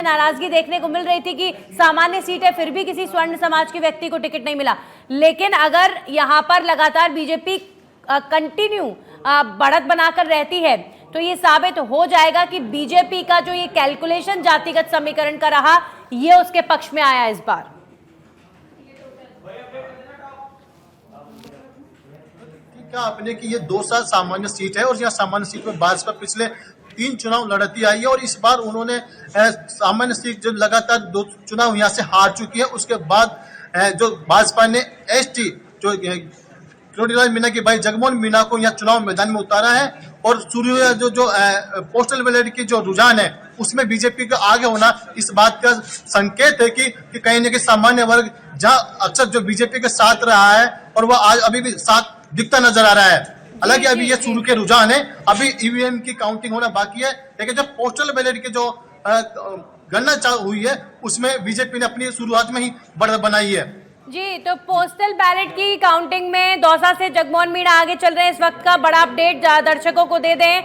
नाराजगी देखने को मिल रही थी कि सामान्य सीट है फिर भी किसी स्वर्ण समाज के व्यक्ति को टिकट नहीं मिला। लेकिन अगर यहाँ पर लगातार बीजेपी कंटिन्यू बढ़त बनाकर रहती है तो ये साबित हो जाएगा कि बीजेपी का जो ये कैलकुलेशन जातिगत समीकरण का रहा ये उसके पक्ष में आया इस बार। क्या आपने कि ये 2 साल सामान्य सीट है और यहाँ सामान्य सीट में भाजपा पिछले 3 चुनाव लड़ती आई है और इस बार उन्होंने सामान्य सीट जो लगातार 2 चुनाव यहाँ से हार चुकी है। उसके बाद जो भाजपा ने एसटी जो किरोड़ीलाल मीणा के भाई जगमोहन मीणा को यहाँ चुनाव मैदान में उतारा है और शुरू जो पोस्टल बैलेट की जो रुझान है उसमें बीजेपी का आगे होना इस बात का संकेत है कि कहीं न कहीं सामान्य वर्ग जहाँ अक्सर जो बीजेपी के साथ रहा है और वह आज अभी भी साथ दिखता नजर आ रहा है। हालांकि अभी ये शुरू के रुझान है, अभी ईवीएम की काउंटिंग होना बाकी है, लेकिन जब पोस्टल बैलेट की जो गणना हुई है उसमें बीजेपी ने अपनी शुरुआत में ही बढ़त बनाई है। जी, तो पोस्टल बैलेट की काउंटिंग में दौसा से जगमोहन मीणा आगे चल रहे हैं। इस वक्त का बड़ा अपडेट दर्शकों को दे दें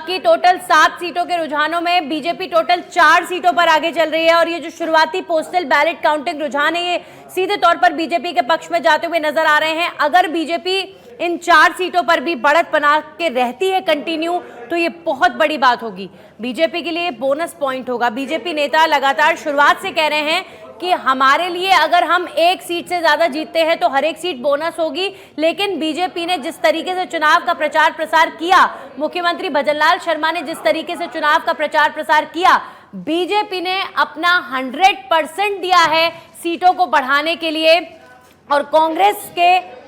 कि टोटल 7 सीटों के रुझानों में बीजेपी टोटल 4 सीटों पर आगे चल रही है और ये जो शुरुआती पोस्टल बैलेट काउंटिंग रुझान है ये सीधे तौर पर बीजेपी के पक्ष में जाते हुए नजर आ रहे हैं। अगर बीजेपी इन 4 सीटों पर भी बढ़त बना के रहती है कंटिन्यू तो ये बहुत बड़ी बात होगी, बीजेपी के लिए बोनस पॉइंट होगा। बीजेपी नेता लगातार शुरुआत से कह रहे हैं कि हमारे लिए अगर हम 1 सीट से ज्यादा जीतते हैं तो हर एक सीट बोनस होगी। लेकिन बीजेपी ने जिस तरीके से चुनाव का प्रचार प्रसार किया, मुख्यमंत्री भजनलाल शर्मा ने जिस तरीके से चुनाव का प्रचार प्रसार किया, बीजेपी ने अपना 100% दिया है सीटों को बढ़ाने के लिए। और कांग्रेस के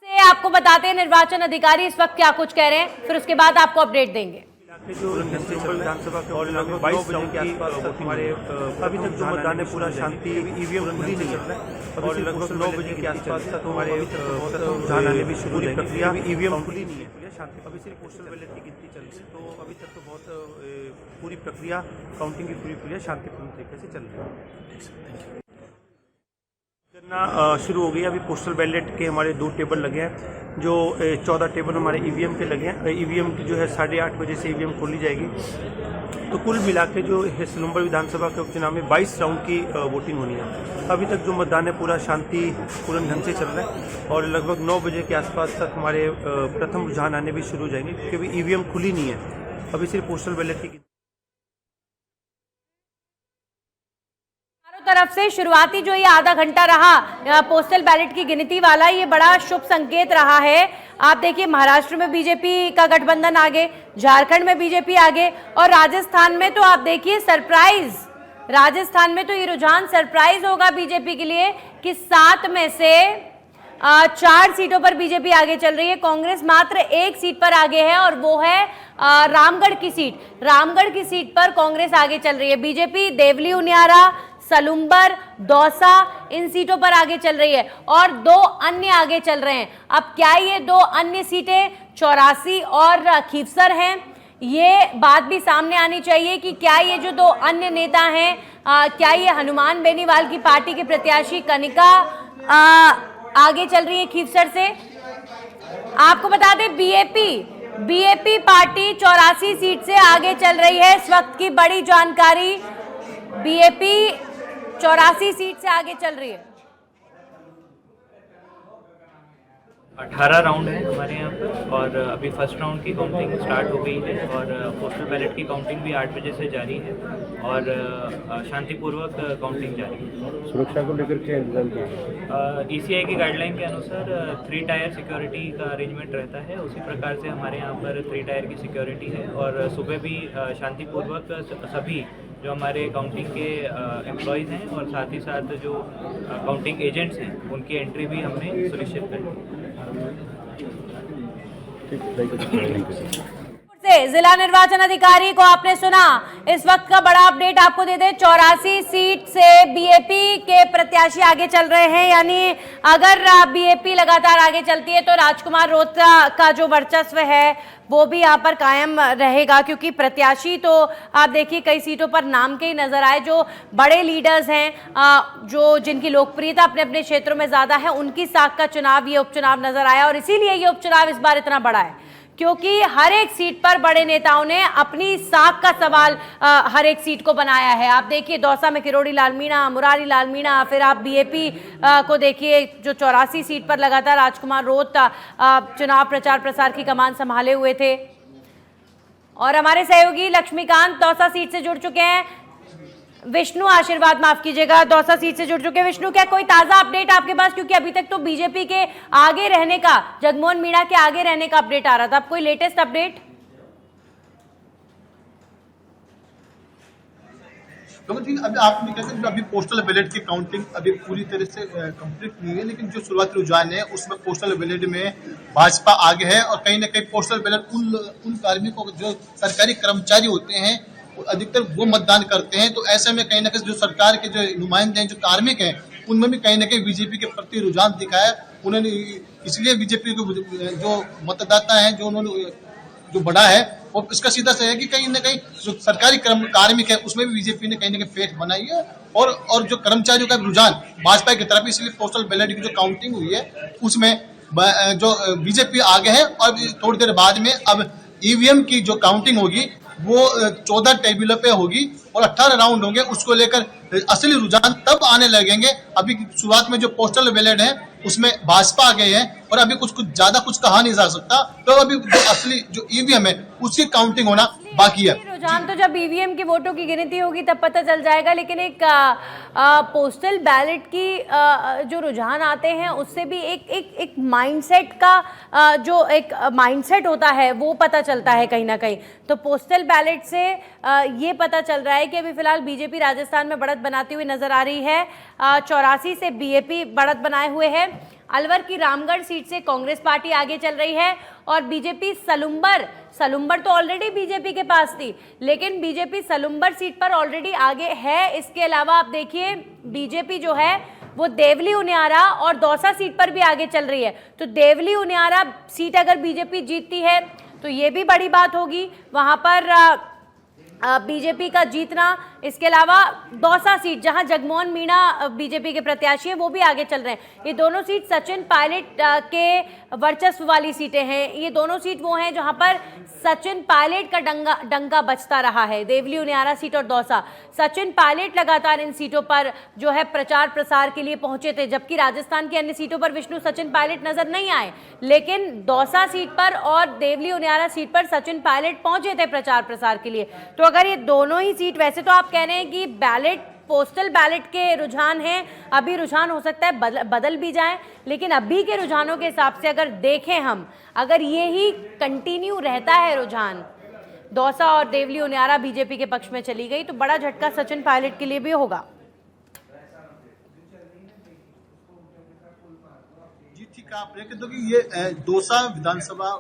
आपको बताते हैं निर्वाचन अधिकारी इस वक्त क्या कुछ कह रहे हैं, फिर उसके बाद आपको अपडेट देंगे। जो विधानसभा के और लगभग 22 राउंड के आसपास हमारे अभी तक जो मतदान है पूरा शांति ईवीएम खुली नहीं चल रहा है और लगभग 9 बजे के आसपास तक हमारे रुझान आने भी शुरू हो प्रक्रिया ईवीएम खुली नहीं है शांति। अभी सिर्फ पोस्टल बैलेट की गिनती चल रही है तो अभी तक तो बहुत पूरी प्रक्रिया काउंटिंग की पूरी प्रक्रिया शांतिपूर्ण तरीके से चल रही है। गणना शुरू हो गई। अभी पोस्टल बैलेट के हमारे 2 टेबल लगे हैं, जो 14 टेबल हमारे ईवीएम के लगे हैं। ईवीएम की जो है 8:30 बजे से ईवीएम खोली जाएगी। तो कुल मिला के जो नवंबर विधानसभा के उपचुनाव में 22 राउंड की वोटिंग होनी है। अभी तक जो मतदान है पूरा शांतिपूर्ण ढंग से चल रहा है और लगभग 9 बजे के आसपास तक हमारे प्रथम रुझान आने भी शुरू हो जाएंगे क्योंकि अभी ईवीएम खुली नहीं है, अभी सिर्फ पोस्टल बैलेट की तरफ से शुरुआती जो ये आधा घंटा रहा पोस्टल बैलेट की गिनती वाला, ये बड़ा शुभ संकेत रहा है। आप देखिए महाराष्ट्र में बीजेपी का गठबंधन आगे, झारखंड में बीजेपी आगे और राजस्थान में तो आप देखिए सरप्राइज, राजस्थान में तो ये रुझान सरप्राइज होगा बीजेपी के लिए कि 7 में से 4 सीटों पर बीजेपी आगे चल रही है। कांग्रेस मात्र 1 सीट पर आगे है और वो है रामगढ़ की सीट। रामगढ़ की सीट पर कांग्रेस आगे चल रही है। बीजेपी देवली उनियारा, सलुम्बर, दौसा इन सीटों पर आगे चल रही है और 2 अन्य आगे चल रहे हैं। अब क्या ये 2 अन्य सीटें 84 और खीवसर हैं, ये बात भी सामने आनी चाहिए कि क्या ये जो 2 अन्य नेता हैं क्या ये हनुमान बेनीवाल की पार्टी के प्रत्याशी कनिका आगे चल रही है खीवसर से। आपको बता दें बीएपी पार्टी 84 सीट से आगे चल रही है। इस वक्त की बड़ी जानकारी, बीएपी 84 सीट से आगे चल रही है। 18 राउंड है हमारे यहाँ पर और अभी फर्स्ट राउंड की काउंटिंग स्टार्ट हो गई है और पोस्टल बैलेट की काउंटिंग भी 8 बजे से जारी है और शांतिपूर्वक काउंटिंग जारी है। सुरक्षा को लेकर क्या इंतजाम किया? ईसीआई की गाइडलाइन के अनुसार 3 टायर सिक्योरिटी का अरेंजमेंट रहता है, उसी प्रकार से हमारे यहाँ पर 3 टायर की सिक्योरिटी है और सुबह भी शांतिपूर्वक सभी जो हमारे काउंटिंग के एम्प्लॉयज़ हैं और साथ ही साथ जो काउंटिंग एजेंट्स हैं उनकी एंट्री भी हमने सुनिश्चित कर दी। जिला निर्वाचन अधिकारी को आपने सुना। इस वक्त का बड़ा अपडेट आपको दे दें, 84 सीट से बीएपी के प्रत्याशी आगे चल रहे हैं। यानी अगर बीएपी लगातार आगे चलती है तो राजकुमार रोहता का जो वर्चस्व है वो भी यहाँ पर कायम रहेगा, क्योंकि प्रत्याशी तो आप देखिए कई सीटों पर नाम के ही नजर आए। जो बड़े लीडर्स हैं, जो जिनकी लोकप्रियता अपने अपने क्षेत्रों में ज्यादा है, उनकी साख का चुनाव ये उपचुनाव नजर आया और इसीलिए ये उपचुनाव इस बार इतना बड़ा है क्योंकि हर एक सीट पर बड़े नेताओं ने अपनी साख का सवाल हर एक सीट को बनाया है। आप देखिए दौसा में किरोड़ी लाल मीणा, मुरारी लाल मीणा, फिर आप बीएपी को देखिए जो 84 सीट पर लगातार राजकुमार रोत चुनाव प्रचार प्रसार की कमान संभाले हुए थे। और हमारे सहयोगी लक्ष्मीकांत दौसा सीट से जुड़ चुके हैं, विष्णु आशीर्वाद माफ कीजिएगा दौसा सीट से जुड़ चुके हैं। विष्णु, क्या कोई ताजा अपडेट आपके पास, क्योंकि अभी तक तो बीजेपी के आगे रहने का, जगमोहन मीणा के आगे रहने का अपडेट आ रहा था, अब कोई लेटेस्ट अपडेट? अभी आपने कहते अभी पोस्टल बैलेट की काउंटिंग अभी पूरी तरह से कंप्लीट नहीं है, लेकिन जो शुरुआती रुझान है उसमें पोस्टल बैलेट में भाजपा आगे है। और कहीं ना कहीं पोस्टल बैलेट उन कार्मिकों जो सरकारी कर्मचारी होते हैं अधिकतर वो मतदान करते हैं। तो ऐसे में कहीं ना कहीं जो सरकार के जो नुमाइंदे हैं, जो कार्मिक हैं, उनमें भी कहीं ना कहीं बीजेपी के प्रति रुझान दिखाया उन्होंने। इसलिए बीजेपी को जो मतदाता है जो उन्होंने जो बढ़ा है और इसका सीधा से है कि कहीं ना कहीं जो सरकारी कार्मिक है उसमें भी बीजेपी ने कहीं ना कहीं फेट बनाई है और जो कर्मचारियों का रुझान भाजपा की तरफ, इसलिए पोस्टल बैलेट की जो काउंटिंग हुई है उसमें जो बीजेपी आगे है। और थोड़ी देर बाद में अब ईवीएम की जो काउंटिंग होगी वो 14 टेबलों पे होगी और 18 राउंड होंगे। उसको लेकर असली रुझान तब आने लगेंगे। अभी शुरुआत में जो पोस्टल बैलेट है उसमें भाजपा आ गई है और अभी कुछ ज्यादा कुछ कहा नहीं जा सकता। तो अभी जो असली जो ईवीएम है उसकी काउंटिंग होना बाकी है। रुझान तो जब ईवीएम की वोटों की गिनती होगी तब पता चल जाएगा, लेकिन एक पोस्टल बैलेट की जो रुझान आते हैं उससे भी एक माइंडसेट का जो एक माइंडसेट होता है वो पता चलता है कहीं ना कहीं। तो पोस्टल बैलेट से ये पता चल रहा है कि अभी फिलहाल बीजेपी राजस्थान में बढ़त बनाती हुई नजर आ रही है। 84 से बीएपी बढ़त बनाए हुए है। अलवर की रामगढ़ सीट से कांग्रेस पार्टी आगे चल रही है और बीजेपी सलुम्बर तो ऑलरेडी बीजेपी के पास थी, लेकिन बीजेपी सलुम्बर सीट पर ऑलरेडी आगे है। इसके अलावा आप देखिए बीजेपी जो है वो देवली उनियारा और दौसा सीट पर भी आगे चल रही है। तो देवली उनियारा सीट अगर बीजेपी जीतती है तो ये भी बड़ी बात होगी, वहां पर बीजेपी का जीतना। इसके अलावा दौसा सीट जहां जगमोहन मीणा बीजेपी के प्रत्याशी हैं वो भी आगे चल रहे हैं। ये दोनों सीट सचिन पायलट के वर्चस्व वाली सीटें हैं। ये दोनों सीट वो हैं जहां पर सचिन पायलट का डंका बजता रहा है, देवली उनियारा सीट और दौसा। सचिन पायलट लगातार इन सीटों पर जो है प्रचार प्रसार के लिए पहुंचे थे, जबकि राजस्थान की अन्य सीटों पर विष्णु सचिन पायलट नजर नहीं आए, लेकिन दौसा सीट पर और देवली उनियारा सीट पर सचिन पायलट पहुंचे थे प्रचार प्रसार के लिए। तो अगर ये दोनों ही सीट, वैसे तो आप कह रहे हैं कि पोस्टल बैलेट के रुझान हैं, अभी रुझान हो सकता है बदल भी जाए, लेकिन अभी के रुझानों के हिसाब से अगर देखें हम, अगर ये ही कंटिन्यू रहता है रुझान, दौसा और देवली उनियारा बीजेपी के पक्ष में चली गई, तो बड़ा झटका सचिन पायलट के लिए भी होगा। जी ठीक है, आपने कहा कि ये दौसा विधानसभा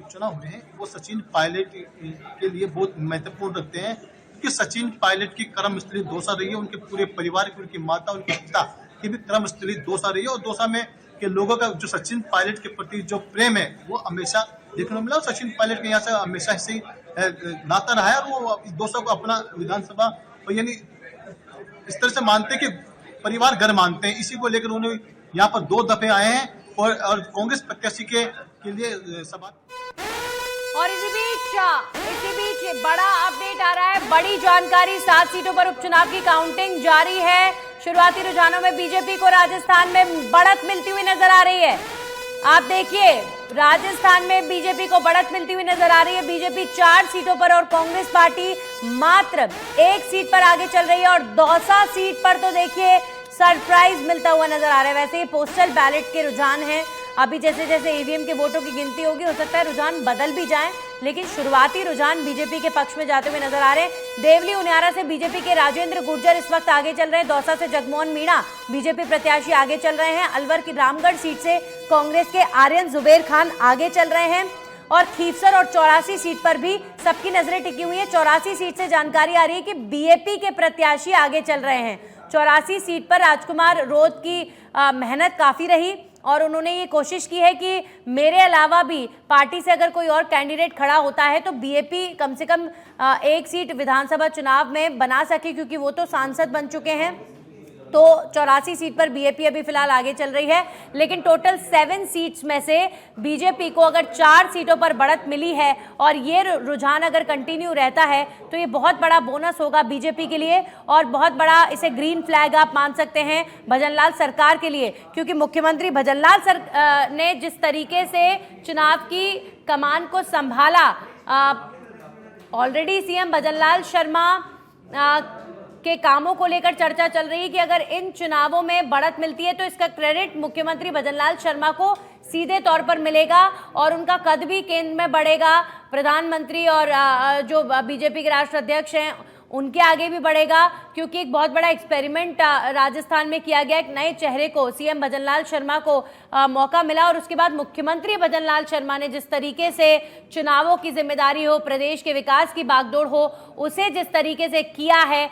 चुनाव हुए हैं वो सचिन पायलट के लिए बहुत महत्वपूर्ण रखते हैं, क्योंकि सचिन पायलट की कर्मस्थली दौसा रही है। उनके पूरे परिवार की, उनकी माता, उनके पिता की भी कर्मस्थली दौसा रही है और दौसा में के लोगों का जो सचिन पायलट के प्रति जो प्रेम है वो हमेशा देखने को मिला। और सचिन पायलट के यहाँ से हमेशा से ही नाता रहा है और वो दौसा को अपना विधानसभा यानी इस तरह से मानते कि परिवार घर मानते हैं। इसी को लेकर उन्होंने यहाँ पर 2 दफे आए हैं और कांग्रेस प्रत्याशी के लिए सभा। और इसी बीच बड़ा अपडेट आ रहा है, बड़ी जानकारी। 7 सीटों पर उपचुनाव की काउंटिंग जारी है। शुरुआती रुझानों में बीजेपी को राजस्थान में बढ़त मिलती हुई नजर आ रही है। आप देखिए राजस्थान में बीजेपी को बढ़त मिलती हुई नजर आ रही है। बीजेपी 4 सीटों पर और कांग्रेस पार्टी मात्र 1 सीट पर आगे चल रही है। और दौसा सीट पर तो देखिए सरप्राइज मिलता हुआ नजर आ रहा है। वैसे ही पोस्टल बैलेट के रुझान हैं, अभी जैसे जैसे ईवीएम के वोटों की गिनती होगी हो सकता है रुझान बदल भी जाएं, लेकिन शुरुआती रुझान बीजेपी के पक्ष में जाते हुए नजर आ रहे हैं। देवली उनियारा से बीजेपी के राजेंद्र गुर्जर इस वक्त आगे चल रहे हैं। दौसा से जगमोहन मीणा बीजेपी प्रत्याशी आगे चल रहे हैं। अलवर की रामगढ़ सीट से कांग्रेस के आर्यन जुबेर खान आगे चल रहे हैं। और खीवसर और 84 सीट पर भी सबकी नजरें टिकी हुई है। 84 सीट से जानकारी आ रही है कि बीएपी के प्रत्याशी आगे चल रहे हैं। 84 सीट पर राजकुमार रोत की मेहनत काफी रही और उन्होंने ये कोशिश की है कि मेरे अलावा भी पार्टी से अगर कोई और कैंडिडेट खड़ा होता है तो बीएपी कम से कम 1 सीट विधानसभा चुनाव में बना सके, क्योंकि वो तो सांसद बन चुके हैं। तो 84 सीट पर बीजेपी अभी फिलहाल आगे चल रही है, लेकिन टोटल 7 सीट्स में से बीजेपी को अगर 4 सीटों पर बढ़त मिली है और ये रुझान अगर कंटिन्यू रहता है तो ये बहुत बड़ा बोनस होगा बीजेपी के लिए और बहुत बड़ा इसे ग्रीन फ्लैग आप मान सकते हैं भजनलाल सरकार के लिए, क्योंकि मुख्यमंत्री भजनलाल ने जिस तरीके से चुनाव की कमान को संभाला, ऑलरेडी सीएम भजनलाल शर्मा के कामों को लेकर चर्चा चल रही है कि अगर इन चुनावों में बढ़त मिलती है तो इसका क्रेडिट मुख्यमंत्री भजनलाल शर्मा को सीधे तौर पर मिलेगा और उनका कद भी केंद्र में बढ़ेगा। प्रधानमंत्री और जो बीजेपी के राष्ट्रीय अध्यक्ष हैं उनके आगे भी बढ़ेगा, क्योंकि एक बहुत बड़ा एक्सपेरिमेंट राजस्थान में किया गया। एक नए चेहरे को सीएम भजनलाल शर्मा को मौका मिला और उसके बाद मुख्यमंत्री भजनलाल शर्मा ने जिस तरीके से चुनावों की जिम्मेदारी हो, प्रदेश के विकास की बागडोर हो, उसे जिस तरीके से किया है,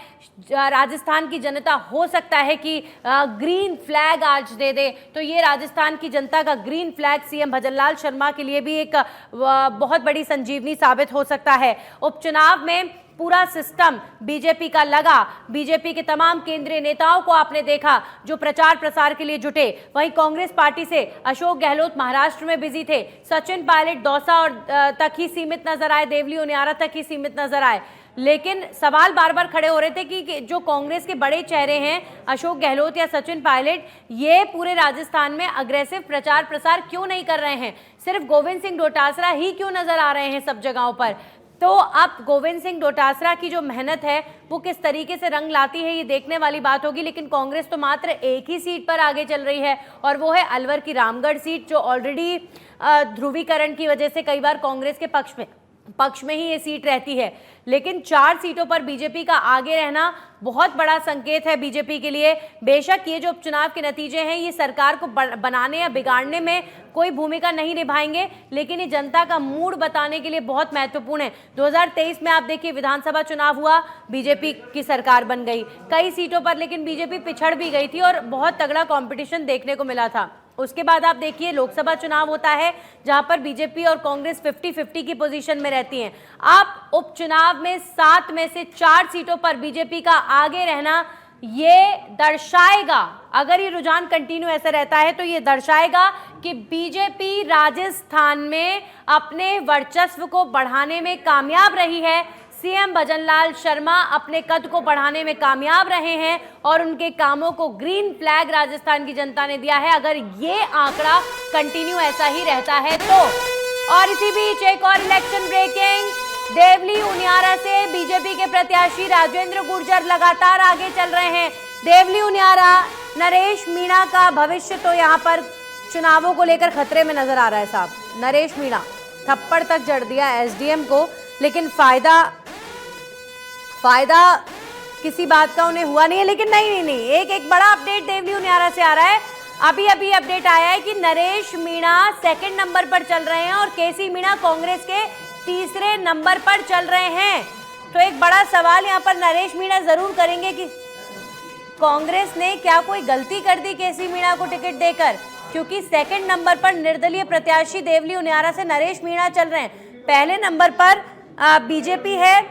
राजस्थान की जनता हो सकता है कि ग्रीन फ्लैग आज दे दे। तो ये राजस्थान की जनता का green flag CM Bhajanlal Sharma के लिए भी एक बहुत बड़ी संजीवनी साबित हो सकता है। उपचुनाव में पूरा सिस्टम बीजेपी का लगा, बीजेपी के तमाम केंद्रीय नेताओं को आपने देखा जो प्रचार प्रसार के लिए जुटे। वहीं कांग्रेस पार्टी से अशोक गहलोत महाराष्ट्र में बिजी थे, सचिन पायलट दौसा और तक ही सीमित नजर आए, देवली उनियारा तक ही सीमित नजर आए। लेकिन सवाल बार बार खड़े हो रहे थे कि जो कांग्रेस के बड़े चेहरे हैं अशोक गहलोत या सचिन पायलट, ये पूरे राजस्थान में अग्रेसिव प्रचार प्रसार क्यों नहीं कर रहे हैं, सिर्फ गोविंद सिंह डोटासरा ही क्यों नजर आ रहे हैं सब जगहों पर। तो अब गोविंद सिंह डोटासरा की जो मेहनत है वो किस तरीके से रंग लाती है ये देखने वाली बात होगी। लेकिन कांग्रेस तो मात्र एक ही सीट पर आगे चल रही है और वो है अलवर की रामगढ़ सीट, जो ऑलरेडी ध्रुवीकरण की वजह से कई बार कांग्रेस के पक्ष में ही ये सीट रहती है। लेकिन 4 सीटों पर बीजेपी का आगे रहना बहुत बड़ा संकेत है बीजेपी के लिए। बेशक ये जो उपचुनाव के नतीजे हैं ये सरकार को बनाने या बिगाड़ने में कोई भूमिका नहीं निभाएंगे, लेकिन ये जनता का मूड बताने के लिए बहुत महत्वपूर्ण है। 2023 में आप देखिए विधानसभा चुनाव हुआ, बीजेपी की सरकार बन गई कई सीटों पर, लेकिन बीजेपी पिछड़ भी गई थी और बहुत तगड़ा कंपटीशन देखने को मिला था। उसके बाद आप देखिए लोकसभा चुनाव होता है जहां पर बीजेपी और कांग्रेस 50-50 की पोजीशन में रहती हैं। अब उपचुनाव में 7 में से 4 सीटों पर बीजेपी का आगे रहना ये दर्शाएगा, अगर ये रुझान कंटिन्यू ऐसा रहता है तो ये दर्शाएगा कि बीजेपी राजस्थान में अपने वर्चस्व को बढ़ाने में कामयाब रही है। सीएम भजनलाल शर्मा अपने कद को बढ़ाने में कामयाब रहे हैं और उनके कामों को ग्रीन फ्लैग राजस्थान की जनता ने दिया है, अगर ये आंकड़ा कंटिन्यू ऐसा ही रहता है तो। और इसी बीच एक और इलेक्शन ब्रेकिंग, देवली उनियारा से बीजेपी के प्रत्याशी राजेंद्र गुर्जर लगातार आगे चल रहे हैं। देवली उनियारा, नरेश मीणा का भविष्य तो यहाँ पर चुनावों को लेकर खतरे में नजर आ रहा है साहब। नरेश मीणा थप्पड़ तक जड़ दिया एसडीएम को, लेकिन फायदा किसी बात का उन्हें हुआ नहीं है। लेकिन नहीं, एक बड़ा अपडेट देवली उनियारा से आ रहा है। अभी अपडेट आया है कि नरेश मीणा 2nd नंबर पर चल रहे हैं और केसी मीणा कांग्रेस के 3रे नंबर पर चल रहे हैं। तो एक बड़ा सवाल यहाँ पर नरेश मीणा जरूर करेंगे कि कांग्रेस ने क्या कोई गलती कर दी केसी मीणा को टिकट देकर, क्योंकि 2nd नंबर पर निर्दलीय प्रत्याशी देवली उनियारा से नरेश मीणा चल रहे हैं। पहले नंबर पर बीजेपी है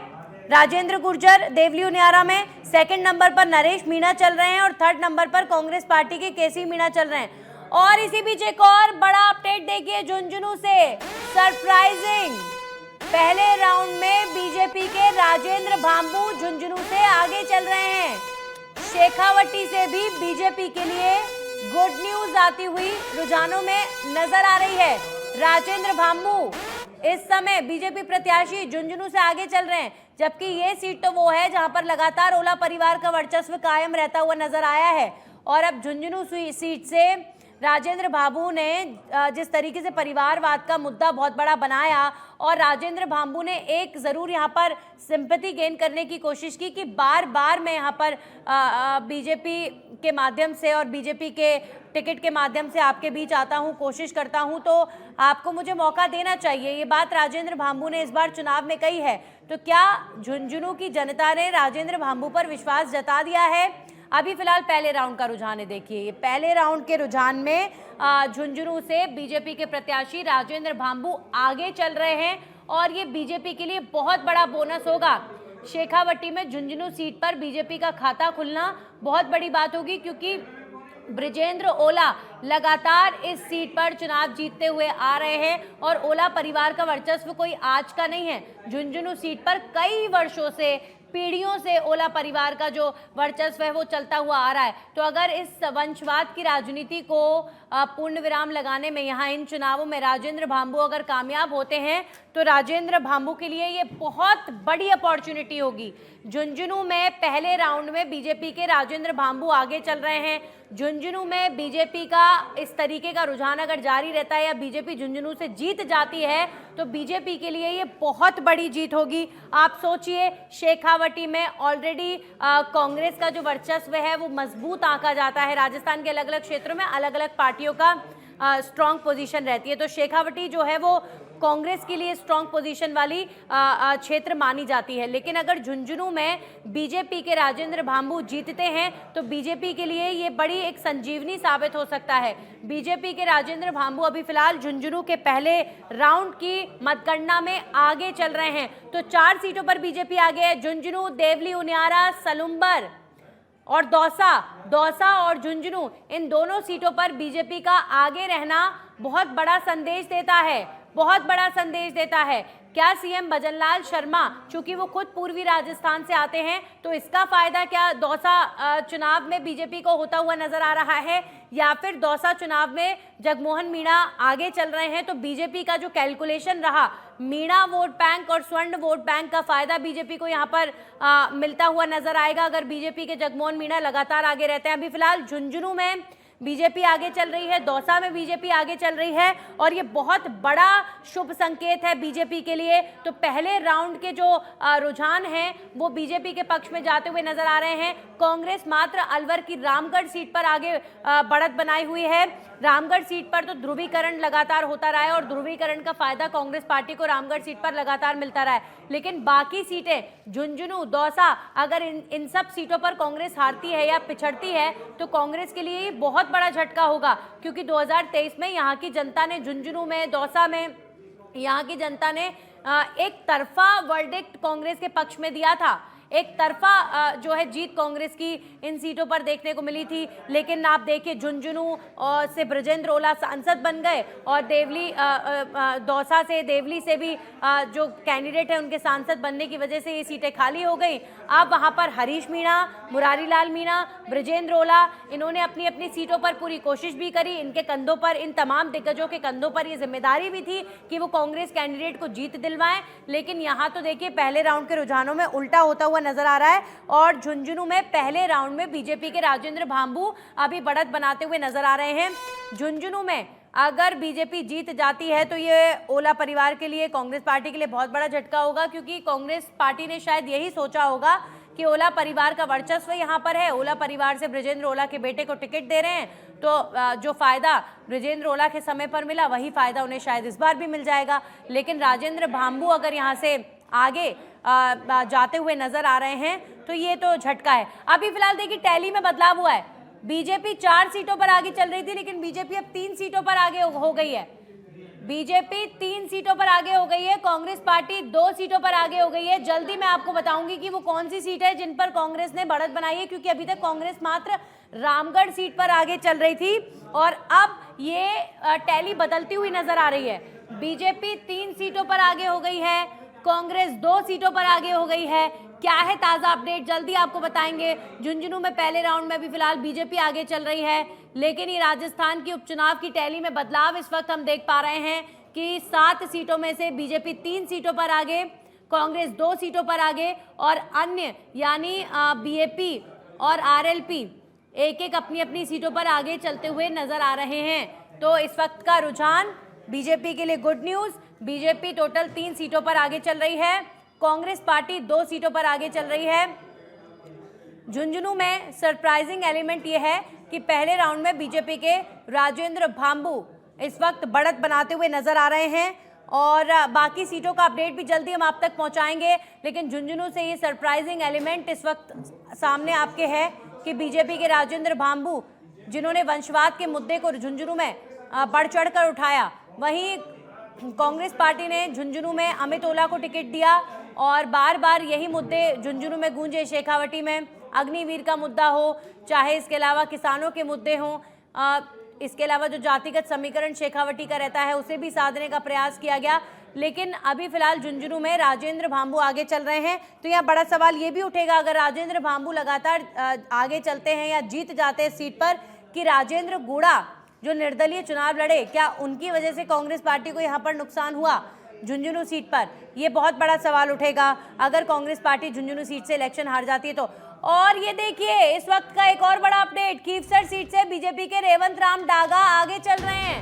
राजेंद्र गुर्जर देवली उनियारा में, 2nd नंबर पर नरेश मीणा चल रहे हैं और 3rd नंबर पर कांग्रेस पार्टी के केसी मीणा चल रहे हैं। और इसी बीच एक और बड़ा अपडेट देखिए झुंझुनू से, सरप्राइजिंग पहले राउंड में बीजेपी के राजेंद्र भांबू झुंझुनू से आगे चल रहे हैं। शेखावटी से भी बीजेपी के लिए गुड न्यूज आती हुई रुझानों में नजर आ रही है। राजेंद्र भांबू इस समय बीजेपी प्रत्याशी झुंझुनू से आगे चल रहे हैं, जबकि ये सीट तो वो है जहां पर लगातार ओला परिवार का वर्चस्व कायम रहता हुआ नजर आया है। और अब झुंझुनू सीट से राजेंद्र भांबू ने जिस तरीके से परिवारवाद का मुद्दा बहुत बड़ा बनाया और राजेंद्र भांबू ने एक ज़रूर यहाँ पर सिंपैथी गेन करने की कोशिश की कि बार बार मैं यहाँ पर बीजेपी के माध्यम से और बीजेपी के टिकट के माध्यम से आपके बीच आता हूँ, कोशिश करता हूँ, तो आपको मुझे मौका देना चाहिए। ये बात राजेंद्र भांबू ने इस बार चुनाव में कही है। तो क्या झुंझुनू की जनता ने राजेंद्र भांबू पर विश्वास जता दिया है? अभी फिलहाल पहले राउंड का रुझान है, देखिए ये पहले राउंड के रुझान में झुंझुनू से बीजेपी के प्रत्याशी राजेंद्र भांबू आगे चल रहे हैं और ये बीजेपी के लिए बहुत बड़ा बोनस होगा। शेखावटी में झुंझुनू सीट पर बीजेपी का खाता खुलना बहुत बड़ी बात होगी, क्योंकि बृजेंद्र ओला लगातार इस सीट पर चुनाव जीतते हुए आ रहे हैं और ओला परिवार का वर्चस्व कोई आज का नहीं है। झुंझुनू सीट पर कई वर्षों से, पीढ़ियों से ओला परिवार का जो वर्चस्व है वो चलता हुआ आ रहा है। तो अगर इस वंशवाद की राजनीति को पूर्ण विराम लगाने में यहाँ इन चुनावों में राजेंद्र भांबू अगर कामयाब होते हैं तो राजेंद्र भांबू के लिए ये बहुत बड़ी अपॉर्चुनिटी होगी। झुंझुनू में पहले राउंड में बीजेपी के राजेंद्र भांबू आगे चल रहे हैं। झुंझुनू में बीजेपी का इस तरीके का रुझान अगर जारी रहता है या बीजेपी झुंझुनू से जीत जाती है तो बीजेपी के लिए ये बहुत बड़ी जीत होगी। आप सोचिए, शेखावटी में ऑलरेडी कांग्रेस का जो वर्चस्व है वो मजबूत आंका जाता है। राजस्थान के अलग अलग क्षेत्रों में अलग अलग पार्टियों का स्ट्रॉन्ग पोजीशन रहती है, तो शेखावटी जो है वो कांग्रेस के लिए स्ट्रॉन्ग पोजीशन वाली क्षेत्र मानी जाती है। लेकिन अगर झुंझुनू में बीजेपी के राजेंद्र भांबू जीतते हैं तो बीजेपी के लिए ये बड़ी एक संजीवनी साबित हो सकता है। बीजेपी के राजेंद्र भांबू अभी फिलहाल झुंझुनू के पहले राउंड की मतगणना में आगे चल रहे हैं। तो 4 सीटों पर बीजेपी आगे है, झुंझुनू, देवली, उनियारा, सलुम्बर और दौसा और झुंझुनू, इन दोनों सीटों पर बीजेपी का आगे रहना बहुत बड़ा संदेश देता है, बहुत बड़ा संदेश देता है। क्या सीएम भजनलाल शर्मा, चूंकि वो खुद पूर्वी राजस्थान से आते हैं, तो इसका फायदा क्या दौसा चुनाव में बीजेपी को होता हुआ नजर आ रहा है, या फिर दौसा चुनाव में जगमोहन मीणा आगे चल रहे हैं तो बीजेपी का जो कैलकुलेशन रहा, मीणा वोट बैंक और स्वर्ण वोट बैंक का फायदा बीजेपी को यहाँ पर मिलता हुआ नजर आएगा अगर बीजेपी के जगमोहन मीणा लगातार आगे रहते हैं। अभी फिलहाल झुंझुनू में बीजेपी आगे चल रही है, दौसा में बीजेपी आगे चल रही है और ये बहुत बड़ा शुभ संकेत है बीजेपी के लिए। तो पहले राउंड के जो रुझान हैं वो बीजेपी के पक्ष में जाते हुए नजर आ रहे हैं। कांग्रेस मात्र अलवर की रामगढ़ सीट पर आगे बढ़त बनाई हुई है। रामगढ़ सीट पर तो ध्रुवीकरण लगातार होता रहा है और ध्रुवीकरण का फायदा कांग्रेस पार्टी को रामगढ़ सीट पर लगातार मिलता रहा है। लेकिन बाकी सीटें झुंझुनू, दौसा, अगर इन सब सीटों पर कांग्रेस हारती है या पिछड़ती है तो कांग्रेस के लिए बहुत बड़ा झटका होगा, क्योंकि 2023 में यहाँ की जनता ने झुंझुनू में, दौसा में यहाँ की जनता ने एक तरफा वर्डिक्ट कांग्रेस के पक्ष में दिया था। एक तरफा जो है जीत कांग्रेस की इन सीटों पर देखने को मिली थी। लेकिन आप देखिए, झुंझुनू से बृजेंद्र ओला सांसद बन गए और देवली, दौसा से, देवली से भी जो कैंडिडेट है उनके सांसद बनने की वजह से ये सीटें खाली हो गई। अब वहां पर हरीश मीणा, मुरारी लाल मीणा, बृजेंद्र ओला, इन्होंने अपनी अपनी सीटों पर पूरी कोशिश भी करी। इनके कंधों पर, इन तमाम दिग्गजों के कंधों पर ये जिम्मेदारी भी थी कि वो कांग्रेस कैंडिडेट को जीत दिलवाएं। लेकिन यहाँ तो देखिए, पहले राउंड के रुझानों में उल्टा होता हुआ नजर आ रहा है और झुंझुनू में पहले राउंड में बीजेपी के राजेंद्र भांबू अभी बढ़त बनाते हुए नजर आ रहे हैं। झुंझुनू में अगर बीजेपी जीत जाती है तो ये ओला परिवार के लिए, कांग्रेस पार्टी के लिए बहुत बड़ा झटका होगा, क्योंकि कांग्रेस पार्टी ने शायद यही सोचा होगा कि ओला परिवार का वर्चस्व यहाँ पर है, ओला परिवार से बृजेंद्र ओला के बेटे को टिकट दे रहे हैं, तो जो फायदा बृजेंद्र ओला के समय पर मिला वही फायदा उन्हें शायद इस बार भी मिल जाएगा। लेकिन राजेंद्र भांबू अगर यहाँ से आगे जाते हुए नजर आ रहे हैं तो ये तो झटका है। अभी फिलहाल देखिए, टैली में बदलाव हुआ है। बीजेपी 4 सीटों पर आगे चल रही थी, लेकिन बीजेपी अब 3 सीटों पर आगे हो गई है। बीजेपी 3 सीटों पर आगे हो गई है, कांग्रेस पार्टी 2 सीटों पर आगे हो गई है। जल्दी मैं आपको बताऊंगी कि वो कौन सी सीट है जिन पर कांग्रेस ने बढ़त बनाई है, क्योंकि अभी तक कांग्रेस मात्र रामगढ़ सीट पर आगे चल रही थी और अब ये टैली बदलती हुई नजर आ रही है। बीजेपी 3 सीटों पर आगे हो गई है, कांग्रेस 2 सीटों पर आगे हो गई है। क्या है ताज़ा अपडेट, जल्दी आपको बताएंगे। झुंझुनू में पहले राउंड में भी फिलहाल बीजेपी आगे चल रही है, लेकिन ये राजस्थान की उपचुनाव की टैली में बदलाव इस वक्त हम देख पा रहे हैं कि 7 सीटों में से बीजेपी 3 सीटों पर आगे, कांग्रेस 2 सीटों पर आगे और अन्य यानी बीएपी और आरएलपी एक अपनी अपनी सीटों पर आगे चलते हुए नजर आ रहे हैं। तो इस वक्त का रुझान बीजेपी के लिए गुड न्यूज। बीजेपी टोटल 3 सीटों पर आगे चल रही है, कांग्रेस पार्टी 2 सीटों पर आगे चल रही है। झुंझुनू में सरप्राइजिंग एलिमेंट यह है कि पहले राउंड में बीजेपी के राजेंद्र भांबू इस वक्त बढ़त बनाते हुए नजर आ रहे हैं और बाकी सीटों का अपडेट भी जल्दी हम आप तक पहुंचाएंगे। लेकिन झुंझुनू से ये सरप्राइजिंग एलिमेंट इस वक्त सामने आपके है कि बीजेपी के राजेंद्र भांबू, जिन्होंने वंशवाद के मुद्दे को झुंझुनू में बढ़ चढ़ कर उठाया, वहीं कांग्रेस पार्टी ने झुंझुनू में अमित ओला को टिकट दिया, और बार बार यही मुद्दे झुंझुनू में गूंजे, शेखावटी में अग्निवीर का मुद्दा हो, चाहे इसके अलावा किसानों के मुद्दे हों, इसके अलावा जो जातिगत समीकरण शेखावटी का रहता है उसे भी साधने का प्रयास किया गया। लेकिन अभी फिलहाल झुंझुनू में राजेंद्र भांबू आगे चल रहे हैं। तो यहाँ बड़ा सवाल ये भी उठेगा, अगर राजेंद्र भांबू लगातार आगे चलते हैं या जीत जाते हैं सीट पर, कि राजेंद्र गुड़ा जो निर्दलीय चुनाव लड़े, क्या उनकी वजह से कांग्रेस पार्टी को यहाँ पर नुकसान हुआ झुंझुनू सीट पर? ये बहुत बड़ा सवाल उठेगा अगर कांग्रेस पार्टी झुंझुनू सीट से इलेक्शन हार जाती है तो। और ये देखिए इस वक्त का एक और बड़ा अपडेट, खीवसर सीट से बीजेपी के रेवंत राम डागा आगे चल रहे हैं।